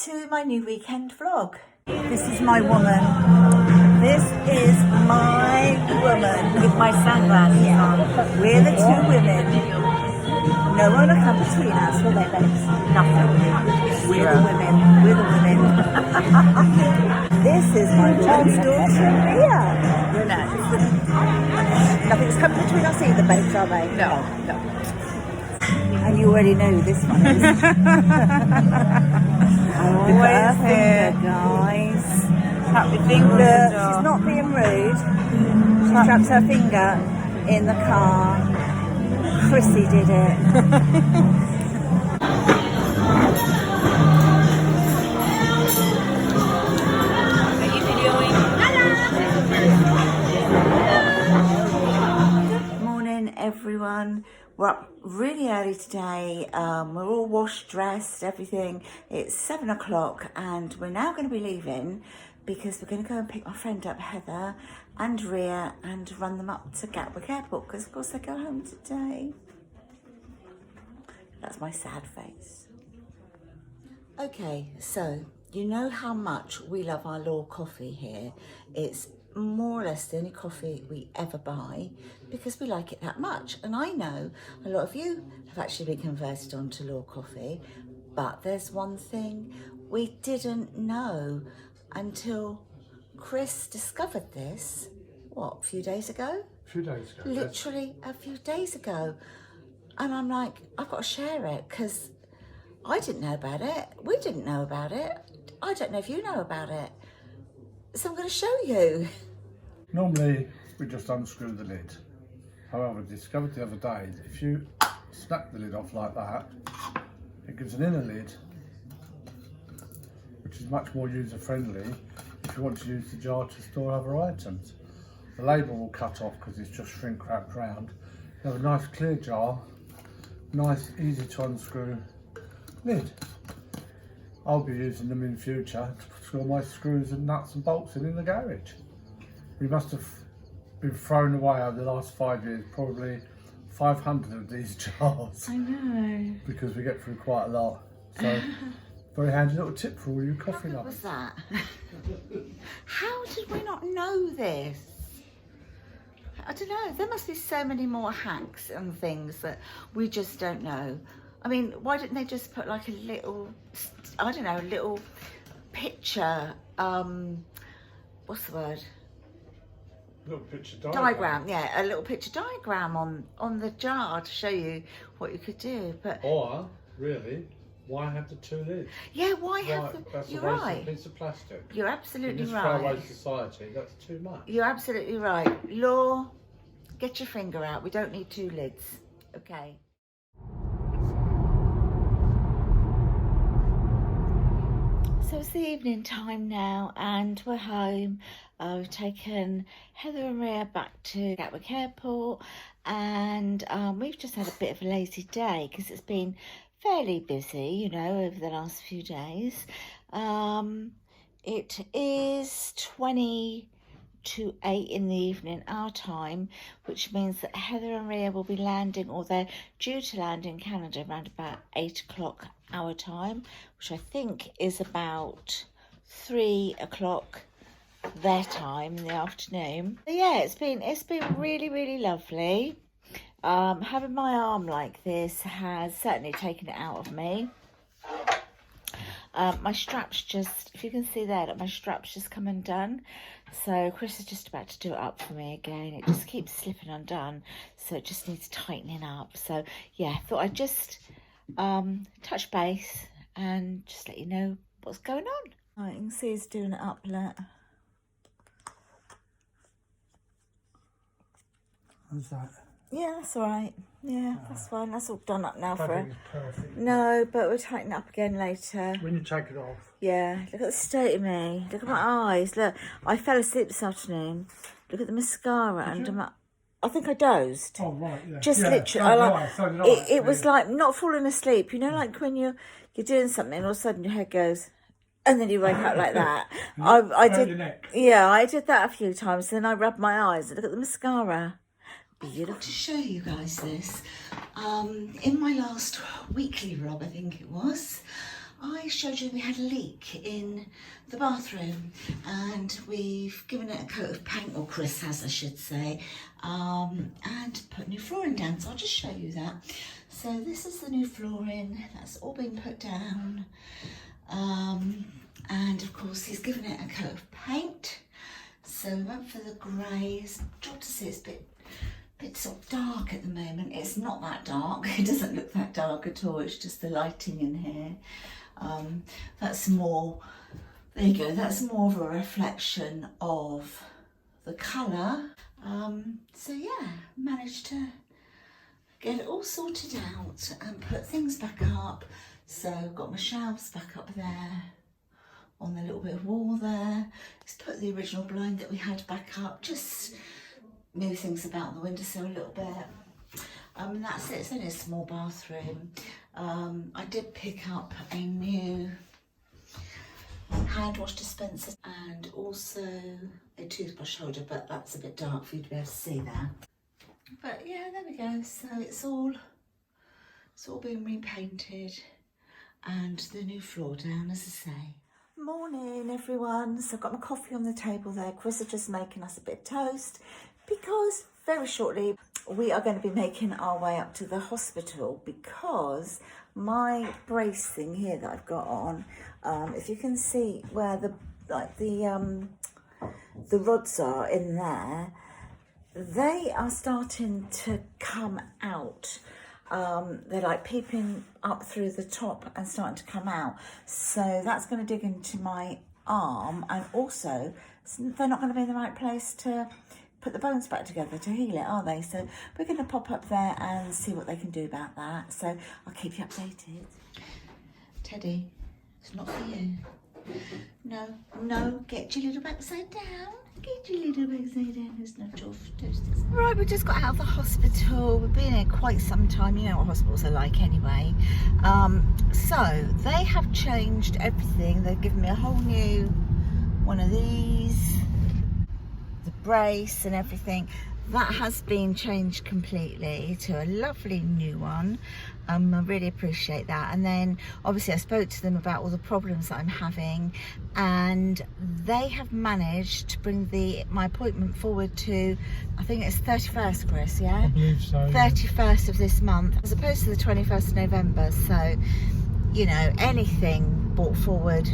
to my new weekend vlog. This is my woman. This is my woman with my sunglasses on. We're the two women. No one will come between us with their legs. Nothing. We're the women. We're the women. This is my woman's daughter, Ria. Nothing's come between us either, babes, are they? No. And you already know who this one is. Always here, guys. Tap your finger. Look, she's not being rude. She trapped her finger in the car. Chrissy did it. Are you videoing? Good morning, everyone. We're up really early today. We're all washed, dressed, everything. It's 7 o'clock and we're now going to be leaving because we're going to go and pick my friend up, Heather and Ria, and run them up to Gatwick Airport because of course they go home today. That's my sad face. Okay, so you know how much we love our Law coffee here. It's more or less the only coffee we ever buy because we like it that much. And I know a lot of you have actually been converted onto Law coffee, but there's one thing we didn't know until Chris discovered this, what, a few days ago? A few days ago. Literally a few days ago. And I'm like, I've got to share it because I didn't know about it. We didn't know about it. I don't know if you know about it. So I'm going to show you. Normally, we just unscrew the lid. However, I discovered the other day that if you snap the lid off like that, it gives an inner lid, which is much more user-friendly if you want to use the jar to store other items. The label will cut off because it's just shrink wrapped round. You have a nice clear jar, nice, easy to unscrew lid. I'll be using them in the future to store my screws and nuts and bolts in the garage. We must have been thrown away over the last 5 years, probably 500 of these jars. I know. Because we get through quite a lot. So, very handy little tip for all you coffee What was lovers. that? How did we not know this? I don't know. There must be so many more hacks and things that we just don't know. I mean, why didn't they just put like a little, I don't know, a little picture, what's the word? Little picture Diagram, yeah, a little picture diagram on the jar to show you what you could do. But Or, really, why have the two lids? yeah, why have the, That's you're a waste right. of a piece of plastic. You're absolutely In this faraway right. society, that's too much. You're absolutely right. Law, get your finger out. We don't need two lids. Okay. So it's the evening time now and we're home. We've taken Heather and Ria back to Gatwick Airport and we've just had a bit of a lazy day because it's been fairly busy, you know, over the last few days. It is 20 to 8 in the evening our time, which means that Heather and Ria will be landing, or they're due to land in Canada around about 8 o'clock our time, which I think is about 3 o'clock their time in the afternoon. But yeah, it's been really, really lovely. Having my arm like this has certainly taken it out of me. My strap's just, if you can see there, that my strap's just come undone. So Chris is just about to do it up for me again. It just keeps slipping undone. So it just needs tightening up. So yeah, I thought I'd just touch base and just let you know what's going on. Right, you can see he's doing it up, look. How's that? Yeah, that's all right. Yeah, that's fine. That's all done up now for her. Perfect. No, but we'll tighten it up again later. When you take it off. Yeah, look at the state of me. Look at my eyes. Look, I fell asleep this afternoon. Look at the mascara under my... I think I dozed. Oh, right, yeah. Just yeah, literally. so did I. It was like not falling asleep. You know, like when you're doing something and all of a sudden your head goes... And then you wake up like that. I did. Your neck. Yeah, I did that a few times. Then I rubbed my eyes. Look at the mascara. Beautiful. To show you guys this, in my last weekly vlog, I think it was, I showed you we had a leak in the bathroom and we've given it a coat of paint, or Chris has I should say, and put new flooring down, so I'll just show you that. So this is the new flooring, that's all been put down, and of course he's given it a coat of paint, so we went for the greys. Got to see it's a bit sort of dark at the moment. It's not that dark, it doesn't look that dark at all, it's just the lighting in here. That's more, there you go, that's more of a reflection of the colour. So yeah, managed to get it all sorted out and put things back up. So got my shelves back up there on the little bit of wall there. Just put the original blind that we had back up, just move things about on the windowsill a little bit. And that's it, it's only a small bathroom. I did pick up a new hand wash dispenser and also a toothbrush holder, but that's a bit dark for you to be able to see that. But yeah, there we go. So it's all been repainted and the new floor down, as I say. Morning everyone. So I've got my coffee on the table there. Chris is just making us a bit of toast because very shortly we are going to be making our way up to the hospital because my brace thing here that I've got on, if you can see where the rods are in there, they are starting to come out. They're like peeping up through the top and starting to come out. So that's going to dig into my arm, and also they're not going to be in the right place to put the bones back together to heal it, are they? So we're going to pop up there and see what they can do about that. So I'll keep you updated. Teddy, it's not for you. No, get your little backside down. Get your little backside down. There's no toasters. Right, we just got out of the hospital. We've been here quite some time. You know what hospitals are like anyway. So they have changed everything. They've given me a whole new one of these, the brace and everything. That has been changed completely to a lovely new one. I really appreciate that. And then obviously I spoke to them about all the problems that I'm having, and they have managed to bring my appointment forward to, I think it's 31st, Chris, yeah? I believe so. 31st of this month, as opposed to the 21st of November. So, you know, anything brought forward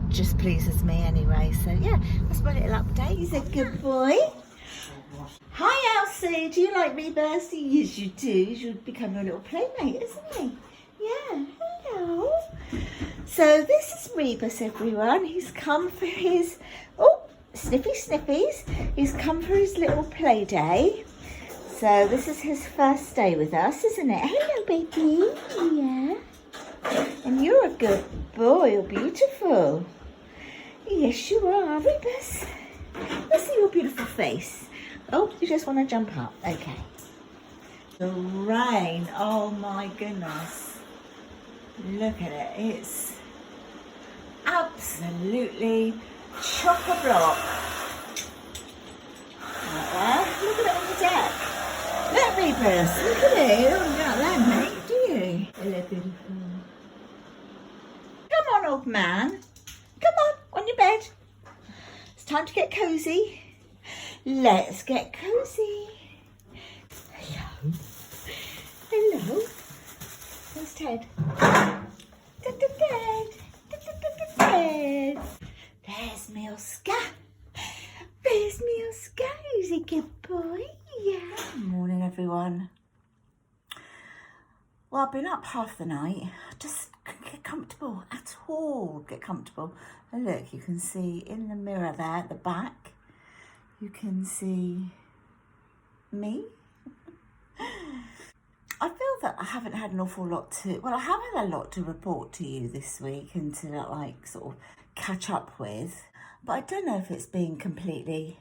just pleases me anyway. So yeah, that's my little update. He's a good boy. Hi Elsie, do you like Rebus? Yes you do, he should become your little playmate, isn't he? Yeah, hello. So this is Rebus everyone, he's come for his, sniffies, he's come for his little play day. So this is his first day with us, isn't it? Hello baby, yeah. And you're a good boy, you're beautiful. Yes you are, Rebus. Let's see your beautiful face. Oh, you just want to jump up. Okay. The rain. Oh my goodness. Look at it. It's absolutely chock-a-block. Like that. Look at it on the deck. Look, Rebus. Look at it. You don't get that, mate, do you? Hello, beautiful. Come on, old man. Come on your bed. It's time to get cosy. Let's get cosy. Hello. Hello. Where's Ted? Ted. There's me Oscar. There's me Oscar. He's a good boy. Yeah. Morning, everyone. Well, I've been up half the night. Just couldn't get comfortable at all. Get comfortable. And look, you can see in the mirror there at the back, you can see me. I feel that I haven't had an awful lot I have had a lot to report to you this week and to like sort of catch up with, but I don't know if it's been completely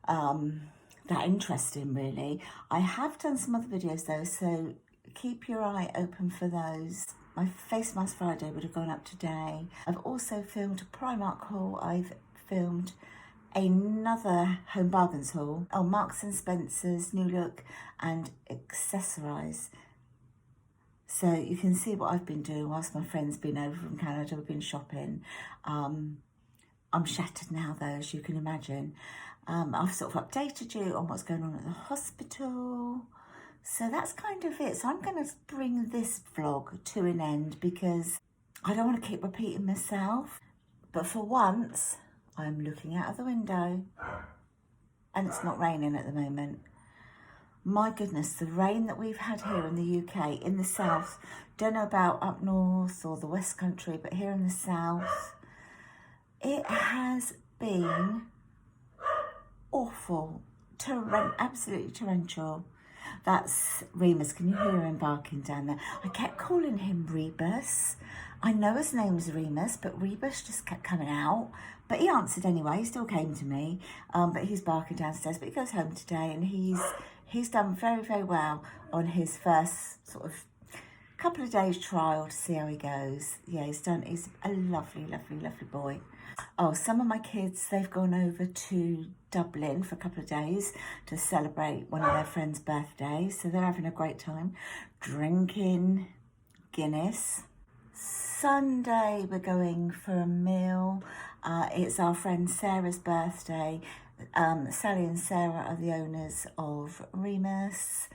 that interesting really. I have done some other videos though, so keep your eye open for those. My Face Mask Friday would have gone up today. I've also filmed a Primark haul. I've filmed another Home Bargains haul. Oh, Marks and Spencer's new look and accessorise So you can see what I've been doing whilst my friend's been over from Canada. We've been shopping. I'm shattered now though, as you can imagine. I've sort of updated you on what's going on at the hospital. So that's kind of it. So I'm going to bring this vlog to an end because I don't want to keep repeating myself. But for once, I'm looking out of the window and it's not raining at the moment. My goodness, the rain that we've had here in the UK, in the south, don't know about up north or the West Country, but here in the south, it has been awful, absolutely torrential. That's Remus. Can you hear him barking down there? I kept calling him Rebus. I know his name's Remus, but Rebus just kept coming out. But he answered anyway. He still came to me. But he's barking downstairs. But he goes home today, and he's done very, very well on his first sort of couple of days trial to see how he goes. Yeah, he's a lovely, lovely, lovely boy. Oh, some of my kids, they've gone over to Dublin for a couple of days to celebrate one of their friends' birthdays. So they're having a great time drinking Guinness. Sunday, we're going for a meal. It's our friend Sarah's birthday. Sally and Sarah are the owners of Remus.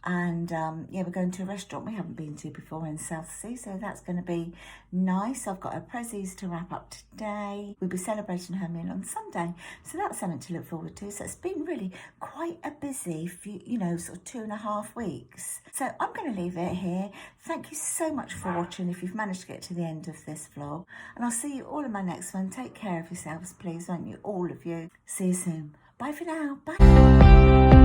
And yeah, we're going to a restaurant we haven't been to before in Southsea, so that's going to be nice. I've got her prezzies to wrap up today. We'll be celebrating her meal on Sunday, so that's something to look forward to. So it's been really quite a busy few, sort of 2.5 weeks. So I'm going to leave it here. Thank you so much for watching if you've managed to get to the end of this vlog. And I'll see you all in my next one. Take care of yourselves, please, won't you? All of you. See you soon. Bye for now. Bye.